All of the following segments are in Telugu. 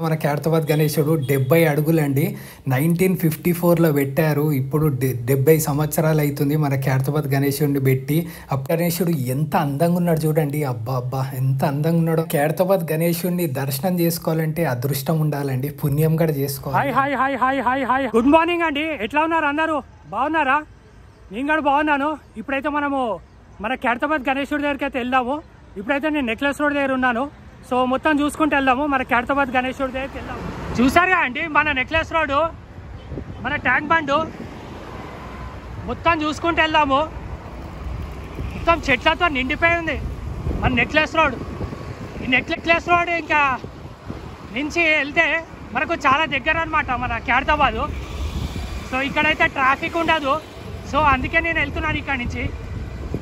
మన ఖైరతాబాద్ గణేశుడు 70 అడుగులండి. 1954లో పెట్టారు. ఇప్పుడు 70 సంవత్సరాలు అవుతుంది మన ఖైరతాబాద్ గణేశుడిని పెట్టి. ఆ గణేశుడు ఎంత అందంగా ఉన్నాడు చూడండి. అబ్బా అబ్బా ఎంత అందంగా ఉన్నాడు. ఖైరతాబాద్ గణేశుడిని దర్శనం చేసుకోవాలంటే అదృష్టం ఉండాలండి, పుణ్యం కూడా చేసుకోవాలి. Hi hi hi hi hi hi good morning అండి. ఎట్లా ఉన్నారు అందరూ? బాగున్నారా? నేను కూడా బాగున్నాను. ఇప్పుడైతే మనము మన ఖైరతాబాద్ గణేశుడి దగ్గరికి అయితే వెళ్దాము. ఇప్పుడైతే నేను నెక్లెస్ రోడ్ దగ్గర ఉన్నాను. సో మొత్తం చూసుకుంటూ వెళ్దాము. మన ఖైరతాబాద్ గణేశుడి దగ్గరికి వెళ్దాము. చూసారుగా అండి మన నెక్లెస్ రోడ్డు, మన ట్యాంక్ బండు మొత్తం చూసుకుంటూ వెళ్దాము. మొత్తం చెట్లతో నిండిపోయి ఉంది మన నెక్లెస్ రోడ్. ఈ నెక్లెస్ రోడ్ ఇంకా నుంచి వెళ్తే మనకు చాలా దగ్గర అనమాట మన ఖైరతాబాదు. సో ఇక్కడైతే ట్రాఫిక్ ఉండదు. సో అందుకే నేను వెళ్తున్నాను ఇక్కడ నుంచి.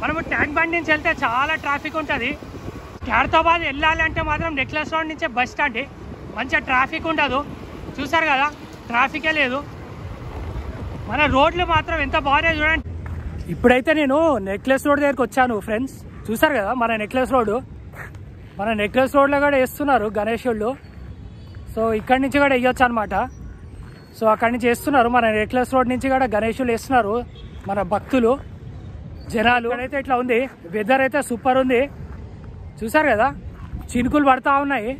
మనము ట్యాంక్ బండ్ నుంచి వెళ్తే చాలా ట్రాఫిక్ ఉంటుంది. ఖైరతాబాద్ వెళ్ళాలంటే మాత్రం నెక్లెస్ రోడ్ నుంచే బెస్ట్ అండి. మంచిగా ట్రాఫిక్ ఉండదు. చూసారు కదా, ట్రాఫికే లేదు. మన రోడ్లు మాత్రం ఎంత బాగున్నాయి చూడండి. ఇప్పుడైతే నేను నెక్లెస్ రోడ్ దగ్గరికి వచ్చాను ఫ్రెండ్స్. చూసారు కదా మన నెక్లెస్ రోడ్డు. మన నెక్లెస్ రోడ్లో కూడా వేస్తున్నారు గణేశుళ్ళు. సో ఇక్కడి నుంచి కూడా వేయొచ్చు అనమాట. సో అక్కడి నుంచి వేస్తున్నారు. మన నెక్లెస్ రోడ్ నుంచి కూడా గణేశులు వేస్తున్నారు మన భక్తులు, జనాలు. అయితే ఇట్లా ఉంది, వెదర్ అయితే సూపర్ ఉంది. చూసారు కదా, చినుకులు పడతా ఉన్నాయి.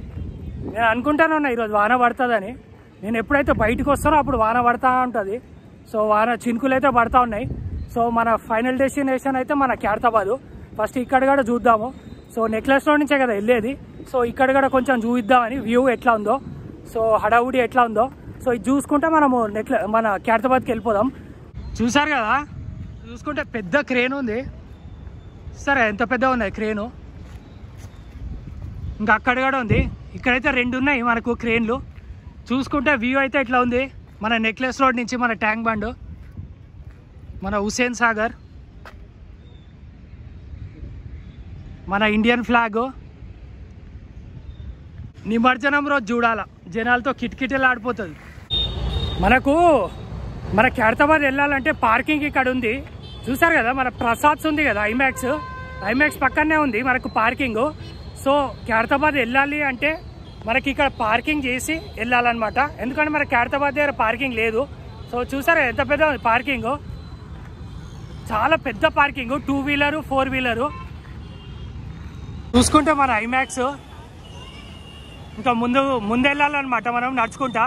నేను అనుకుంటానే ఉన్నా ఈరోజు వాన పడుతుందని. నేను ఎప్పుడైతే బయటకు వస్తానో అప్పుడు వాన పడతా ఉంటుంది. సో చినుకులు అయితే పడతా ఉన్నాయి. సో మన ఫైనల్ డెస్టినేషన్ అయితే మన ఖైరతాబాదు. ఫస్ట్ ఇక్కడ కూడా చూద్దాము. సో నెక్లెస్ రోడ్ నుంచే కదా వెళ్ళేది. సో ఇక్కడ కూడా కొంచెం చూద్దామని, వ్యూ ఎట్లా ఉందో, సో హడావుడి ఎట్లా ఉందో. సో ఇది చూసుకుంటే మనము మన ఖైరతాబాద్కి వెళ్ళిపోదాం. చూసారు కదా, చూసుకుంటే పెద్ద క్రేన్ ఉంది. సరే ఎంత పెద్దగా ఉన్నాయి క్రేను. ఇంకా అక్కడ కూడా ఉంది. ఇక్కడైతే 2 ఉన్నాయి మనకు క్రేన్లు. చూసుకుంటే వ్యూ అయితే ఇట్లా ఉంది మన నెక్లెస్ రోడ్ నుంచి మన ట్యాంక్ బండ్, మన హుస్సేన్ సాగర్, మన ఇండియన్ ఫ్లాగ్. నిమజ్జనం రోజు చూడాల, జనాలతో కిటకిటలు ఆడిపోతుంది. మనకు మన ఖైరతాబాద్ వెళ్ళాలంటే పార్కింగ్ ఇక్కడ ఉంది. చూసారు కదా, మన ప్రసాద్స్ ఉంది కదా, ఐమాక్స్ పక్కనే ఉంది మనకు పార్కింగ్. సో ఖైరతాబాద్ వెళ్ళాలి అంటే మనకి ఇక్కడ పార్కింగ్ చేసి వెళ్ళాలన్నమాట. ఎందుకంటే మన ఖైరతాబాద్ దగ్గర పార్కింగ్ లేదు. సో చూసారా ఎంత పెద్ద పార్కింగ్, చాలా పెద్ద పార్కింగ్, 2 వీలరు 4 వీలరు. చూసుకుంటే మన ఐమాక్స్. ఇంకా ముందు వెళ్ళాలన్నమాట మనం నడుచుకుంటా.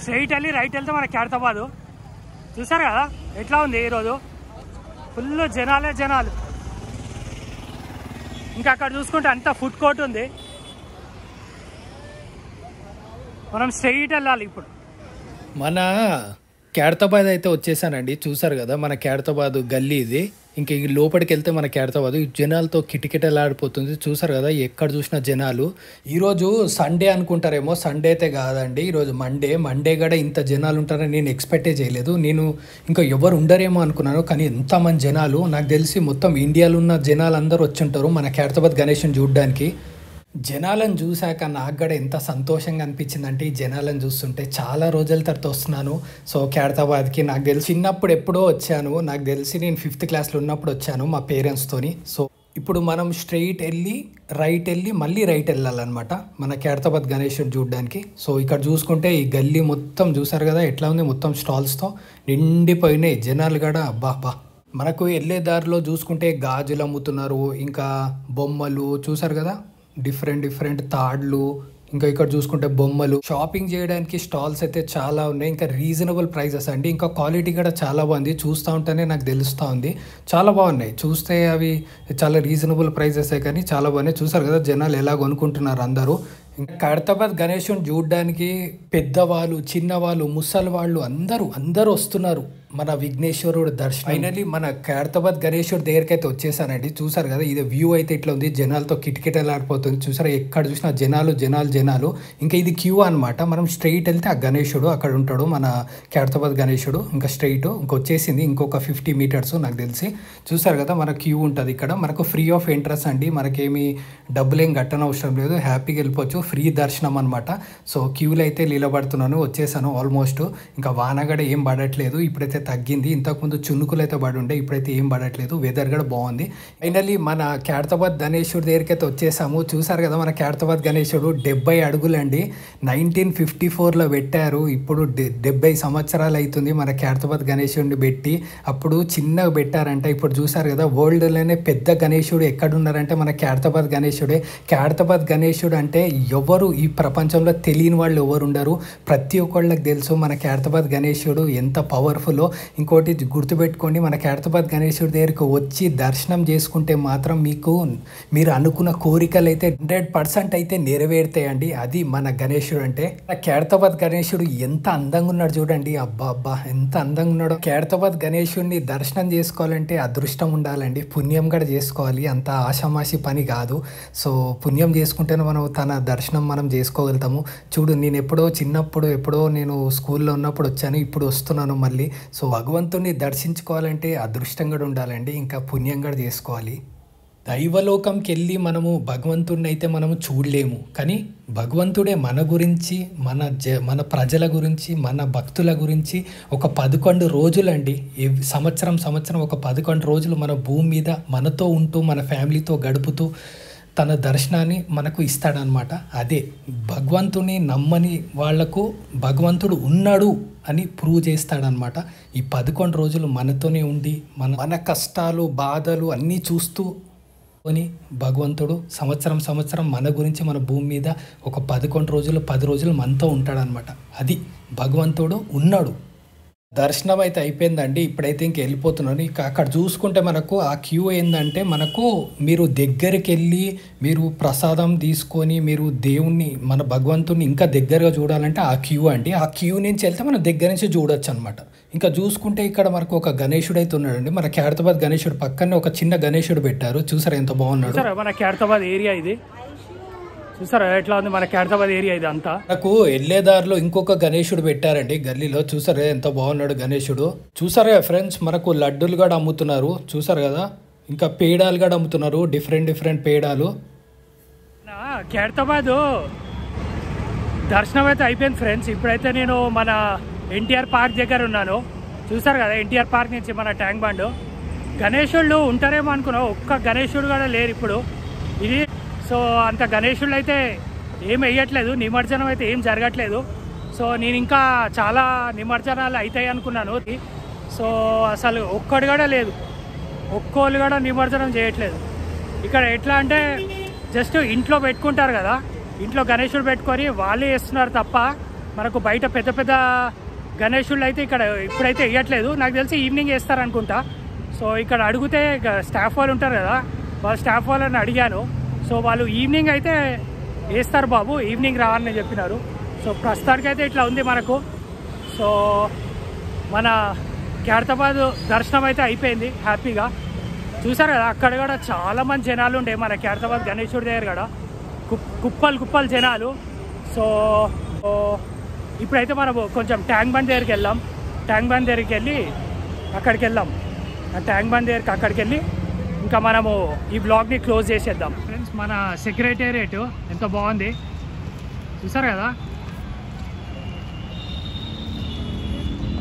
స్ట్రైట్ వెళ్ళి రైట్ వెళ్తే మన ఖైరతాబాదు. చూసారు కదా ఎట్లా ఉంది ఈరోజు, ఫుల్ జనాలు. ఇంకా అక్కడ చూసుకుంటే అంతా ఫుడ్ కోర్ట్ ఉంది. మనం స్ట్రైట్ వెళ్ళాలి ఇప్పుడు. మన ఖైరతాబాద్ అయితే వచ్చేసానండి. చూసారు కదా మన ఖైరతాబాద్ గల్లీ ఇది. ఇంకా ఈ లోపలికి వెళ్తే మన ఖైరతాబాద్ జనాలతో కిటకిటలాడిపోతుంది. చూసారు కదా ఎక్కడ చూసిన జనాలు. ఈరోజు సండే అనుకుంటారేమో, సండే అయితే కాదండి, ఈరోజు మండే కూడా ఇంత జనాలు ఉంటారని నేను ఎక్స్పెక్టే చేయలేదు. నేను ఇంకా ఎవరు ఉండరేమో అనుకున్నాను, కానీ ఎంతమంది జనాలు. నాకు తెలిసి మొత్తం ఇండియాలో ఉన్న జనాలు అందరూ వచ్చి ఉంటారు మన ఖైరతాబాద్ గణేశుని చూడడానికి. జనాలను చూశాక నాకు కూడా ఎంత సంతోషంగా అనిపించిందంటే, ఈ జనాలను చూస్తుంటే చాలా రోజుల తర్వాత వస్తున్నాను. సో ఖైరతాబాద్కి నాకు తెలిసి చిన్నప్పుడు ఎప్పుడో వచ్చాను. నాకు తెలిసి నేను 5th క్లాస్లో ఉన్నప్పుడు వచ్చాను మా పేరెంట్స్తోని. సో ఇప్పుడు మనం స్ట్రైట్ వెళ్ళి మళ్ళీ రైట్ వెళ్ళాలన్నమాట మన ఖైరతాబాద్ గణేశుని చూడడానికి. సో ఇక్కడ చూసుకుంటే ఈ గల్లీ మొత్తం చూసారు కదా ఎట్లా ఉంది, మొత్తం స్టాల్స్తో నిండిపోయినాయి జనాలు కూడా. అబ్బా మనకు వెళ్ళే దారిలో చూసుకుంటే గాజులు అమ్ముతున్నారు, ఇంకా బొమ్మలు చూసారు కదా, డిఫరెంట్ తాడ్లు, ఇంకా ఇక్కడ చూసుకుంటే బొమ్మలు. షాపింగ్ చేయడానికి స్టాల్స్ అయితే చాలా ఉన్నాయి. ఇంకా రీజనబుల్ ప్రైజెస్ అండి. ఇంకా క్వాలిటీ కూడా చాలా బాగుంది. చూస్తూ ఉంటేనే నాకు తెలుస్తూ ఉంది, చాలా బాగున్నాయి. చూస్తే అవి చాలా రీజనబుల్ ప్రైజెసే కానీ చాలా బాగున్నాయి. చూసారు కదా జనాలు ఎలా కొనుక్కుంటున్నారు అందరూ. ఇంకా ఖైరతాబాద్ గణేశుని చూడడానికి పెద్దవాళ్ళు, చిన్నవాళ్ళు, ముసలి వాళ్ళు అందరూ వస్తున్నారు మన విఘ్నేశ్వరుడు దర్శనం. ఫైనల్లీ మన ఖైరతాబాద్ గణేశుడి దగ్గరికి అయితే వచ్చేసానండి. చూసారు కదా ఇది వ్యూ అయితే ఇట్లా ఉంది, జనాలతో కిటకిటలాడిపోతుంది. చూసారా ఎక్కడ చూసినా జనాలు. ఇంకా ఇది క్యూ అనమాట. మనం స్ట్రైట్ వెళ్తే ఆ గణేశుడు అక్కడ ఉంటాడు, మన ఖైరతాబాద్ గణేశుడు. ఇంకా స్ట్రైట్ వచ్చేసింది ఇంకొక 50 మీటర్స్ నాకు తెలిసి. చూసారు కదా మన క్యూ ఉంటుంది ఇక్కడ. మనకు ఫ్రీ ఆఫ్ ఎంట్రన్స్ అండి, మనకేమి డబ్బులు ఏం కట్టనవసరం లేదు, హ్యాపీగా వెళ్ళిపోవచ్చు, ఫ్రీ దర్శనం అనమాట. సో క్యూలో అయితే నిలబడుతున్నాను, వచ్చేసాను ఆల్మోస్ట్. ఇంకా వాన కూడా ఏం పడట్లేదు. ఇప్పుడైతే తగ్గింది. ఇంతకుముందు చునుకులు అయితే పడి ఉండే, ఇప్పుడైతే ఏం పడట్లేదు. వెదర్ కూడా బాగుంది. ఫైనల్లీ మన ఖైరతాబాద్ గణేశుడి దగ్గరికి అయితే వచ్చేసాము. చూసారు కదా మన ఖైరతాబాద్ గణేశుడు 70 అడుగులండి. 1954లో పెట్టారు. ఇప్పుడు 70 సంవత్సరాలు అవుతుంది మన ఖైరతాబాద్ గణేశుడిని పెట్టి. అప్పుడు చిన్నగా పెట్టారంట. ఇప్పుడు చూసారు కదా వరల్డ్లోనే పెద్ద గణేశుడు ఎక్కడున్నారంటే మన ఖైరతాబాద్ గణేశుడే. ఖైరతాబాద్ గణేశుడు అంటే ఎవరు ఈ ప్రపంచంలో తెలియని వాళ్ళు ఎవరు ఉండరు. ప్రతి ఒక్కళ్ళకి తెలుసు మన ఖైరతాబాద్ గణేశుడు ఎంత పవర్ఫుల్లో. ఇంకోటి గుర్తుపెట్టుకోండి, మన ఖైరతాబాద్ గణేశుడి దగ్గరికి వచ్చి దర్శనం చేసుకుంటే మాత్రం మీరు అనుకున్న కోరికలు అయితే 100% అయితే నెరవేరుతాయండి. అది మన గణేశుడు అంటే. ఖైరతాబాద్ గణేశుడు ఎంత అందంగా ఉన్నాడు చూడండి. అబ్బా అబ్బా ఎంత అందంగా ఉన్నాడు. ఖైరతాబాద్ గణేశుడిని దర్శనం చేసుకోవాలంటే అదృష్టం ఉండాలండి, పుణ్యం కూడా చేసుకోవాలి. అంత ఆషామాషి పని కాదు. సో పుణ్యం చేసుకుంటేనే మనం తన దర్శనం మనం చేసుకోగలుగుతాము. చూడు, నేను చిన్నప్పుడు నేను స్కూల్లో ఉన్నప్పుడు వచ్చాను, ఇప్పుడు వస్తున్నాను మళ్ళీ. సో భగవంతుడిని దర్శించుకోవాలంటే అదృష్టం కూడా ఉండాలండి, ఇంకా పుణ్యం కూడా చేసుకోవాలి. దైవలోకంకి వెళ్ళి మనము భగవంతుడిని అయితే మనము చూడలేము, కానీ భగవంతుడే మన గురించి, మన ప్రజల గురించి, మన భక్తుల గురించి ఒక 11 రోజులండి, సంవత్సరం ఒక 11 రోజులు మన భూమి మీద మనతో ఉంటూ మన ఫ్యామిలీతో గడుపుతూ తన దర్శనాన్ని మనకు ఇస్తాడనమాట. అదే భగవంతుని నమ్మని వాళ్లకు భగవంతుడు ఉన్నాడు అని ప్రూవ్ చేస్తాడనమాట. ఈ 11 రోజులు మనతోనే ఉండి మన కష్టాలు బాధలు అన్నీ చూస్తూ అని భగవంతుడు సంవత్సరం మన గురించి మన భూమి మీద ఒక 10 రోజులు మనతో ఉంటాడనమాట. అది భగవంతుడు ఉన్నాడు. దర్శనం అయితే అయిపోయిందండి. ఇప్పుడైతే ఇంక వెళ్ళిపోతున్నాను. ఇక అక్కడ చూసుకుంటే మనకు ఆ క్యూ ఏంటంటే, మనకు మీరు దగ్గరికి వెళ్ళి మీరు ప్రసాదం తీసుకొని మీరు దేవుణ్ణి మన భగవంతుని ఇంకా దగ్గరగా చూడాలంటే ఆ క్యూ అండి. ఆ క్యూ నుంచి వెళ్తే మనం దగ్గర నుంచి చూడొచ్చు అనమాట. ఇంకా చూసుకుంటే ఇక్కడ మనకు ఒక గణేశుడు అయితే ఉన్నాడండి. మన ఖైరతాబాద్ గణేశుడు పక్కనే ఒక చిన్న గణేశుడు పెట్టారు. చూసారా ఎంత బాగున్నాడు. మన ఖైరతాబాద్ ఏరియా ఇది చూసారా ఎట్లా ఉంది. మన ఖైరతాబాద్ ఏరియా ఇది అంతా. నాకు వెళ్ళేదారిలో ఇంకొక గణేశుడు పెట్టారండి గల్లీలో. చూసారా ఎంత బాగున్నాడు గణేశుడు. చూసారా ఫ్రెండ్స్, మనకు లడ్డూలు కూడా అమ్ముతున్నారు. చూసారు కదా, ఇంకా పేడాలు కూడా అమ్ముతున్నారు. డిఫరెంట్ పేడాలు. ఖైరతాబాద్ దర్శనం అయితే అయిపోయింది ఫ్రెండ్స్. ఇప్పుడైతే నేను మన ఎన్టీఆర్ పార్క్ దగ్గర ఉన్నాను. చూసారు కదా ఎన్టీఆర్ పార్క్ నుంచి మన ట్యాంక్ బండ్. గణేశుళ్ళు ఉంటారేమో అనుకున్నావు, ఒక్క గణేశుడు కూడా లేరు ఇప్పుడు ఇది. సో అంత గణేశుళ్ళు అయితే ఏం వేయట్లేదు, నిమజ్జనం అయితే ఏం జరగట్లేదు. సో నేను ఇంకా చాలా నిమజ్జనాలు అవుతాయి అనుకున్నాను. సో అసలు ఒక్కడు కూడా లేదు, ఒక్కోళ్ళు కూడా నిమజ్జనం చేయట్లేదు. ఇక్కడ ఎట్లా అంటే జస్ట్ ఇంట్లో పెట్టుకుంటారు కదా, ఇంట్లో గణేశుడు పెట్టుకొని వాళ్ళే వేస్తున్నారు తప్ప మనకు బయట పెద్ద గణేశుళ్ళు అయితే ఇక్కడ ఇప్పుడైతే వేయట్లేదు. నాకు తెలిసి ఈవినింగ్ వేస్తారనుకుంటా. సో ఇక్కడ అడిగితే స్టాఫ్ వాళ్ళు ఉంటారు కదా, వాళ్ళ స్టాఫ్ వాళ్ళని అడిగాను. సో వాళ్ళు ఈవినింగ్ అయితే వేస్తారు బాబు, ఈవినింగ్ రా అని చెప్పినారు. సో ప్రస్తుతానికి అయితే ఇట్లా ఉంది మనకు. సో మన ఖైరతాబాద్ దర్శనం అయితే అయిపోయింది హ్యాపీగా. చూసారు కదా అక్కడ కూడా చాలా మంది జనాలు ఉండే మన ఖైరతాబాద్ గణేశుడి దగ్గర కూడా కుప్పలు జనాలు. సో ఇప్పుడైతే మనం కొంచెం ట్యాంక్ బండ్ దగ్గరికి వెళ్దాం. ట్యాంక్ బండ్ దగ్గరికి వెళ్ళి అక్కడికి వెళ్దాం. ఆ ట్యాంక్ బండ్ దగ్గరికి అక్కడికి వెళ్ళి ఇంకా మనము ఈ బ్లాగ్ని క్లోజ్ చేసేద్దాం. ఫ్రెండ్స్ మన సెక్రటేరియట్ ఎంత బాగుంది చూసారు కదా.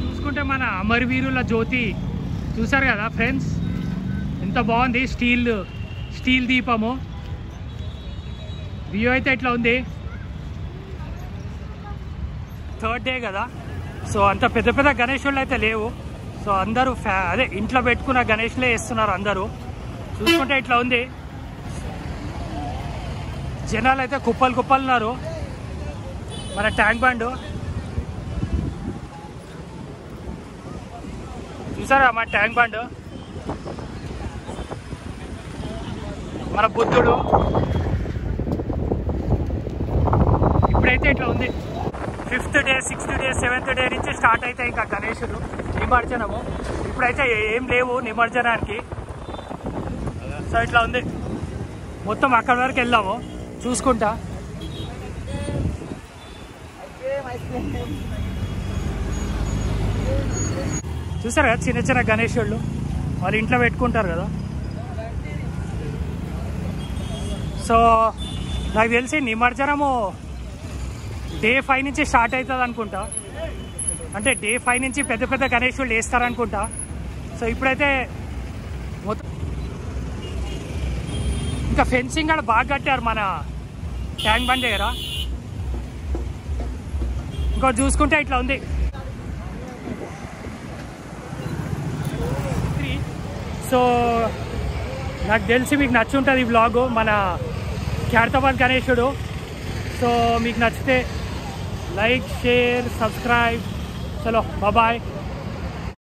చూసుకుంటే మన అమరవీరుల జ్యోతి చూసారు కదా ఫ్రెండ్స్, ఎంత బాగుంది. స్టీల్ దీపము వ్యూ అయితే ఇట్లా ఉంది. 3rd డే కదా, సో అంత పెద్ద గణేశుళ్ళు అయితే లేవు. సో అందరూ అదే ఇంట్లో పెట్టుకున్న గణేష్లే వేస్తున్నారు అందరూ. చూసుకుంటే ఇట్లా ఉంది. జనాలు అయితే కుప్పలు ఉన్నారు. మన ట్యాంక్ బండ్ చూసారా, మన ట్యాంక్ బండ్, మన బుద్ధుడు. ఇప్పుడైతే ఇట్లా ఉంది. 5th day 6th day 7th day నుంచి స్టార్ట్ అయితే ఇంకా గణేశుడు నిమజ్జనము. ఇప్పుడైతే ఏం లేవు నిమజ్జనానికి. సో ఇట్లా ఉంది మొత్తం. అక్కడి వరకు వెళ్దాము చూసుకుంటా. చూసారు కదా చిన్న గణేశుళ్ళు వాళ్ళు ఇంట్లో పెట్టుకుంటారు కదా. సో నాకు తెలిసి నిమజ్జనము Day 5 నుంచి స్టార్ట్ అవుతుంది అనుకుంటా. అంటే డే 5 నుంచి పెద్ద పెద్ద గణేశులు వేస్తారనుకుంటా. సో ఇప్పుడైతే మొత్తం ఇంకా ఫెన్సింగ్ కూడా బాగా కట్టారు మన ట్యాంక్ బండ్ దగ్గర. ఇంకో చూసుకుంటే ఇట్లా ఉంది. సో నాకు తెలిసి మీకు నచ్చి ఉంటుంది ఈ వ్లాగ్, మన ఖైరతాబాద్ గణేశుడు. సో మీకు నచ్చితే లైక్, షేర్, సబ్స్క్రైబ్. చలో బాయ్.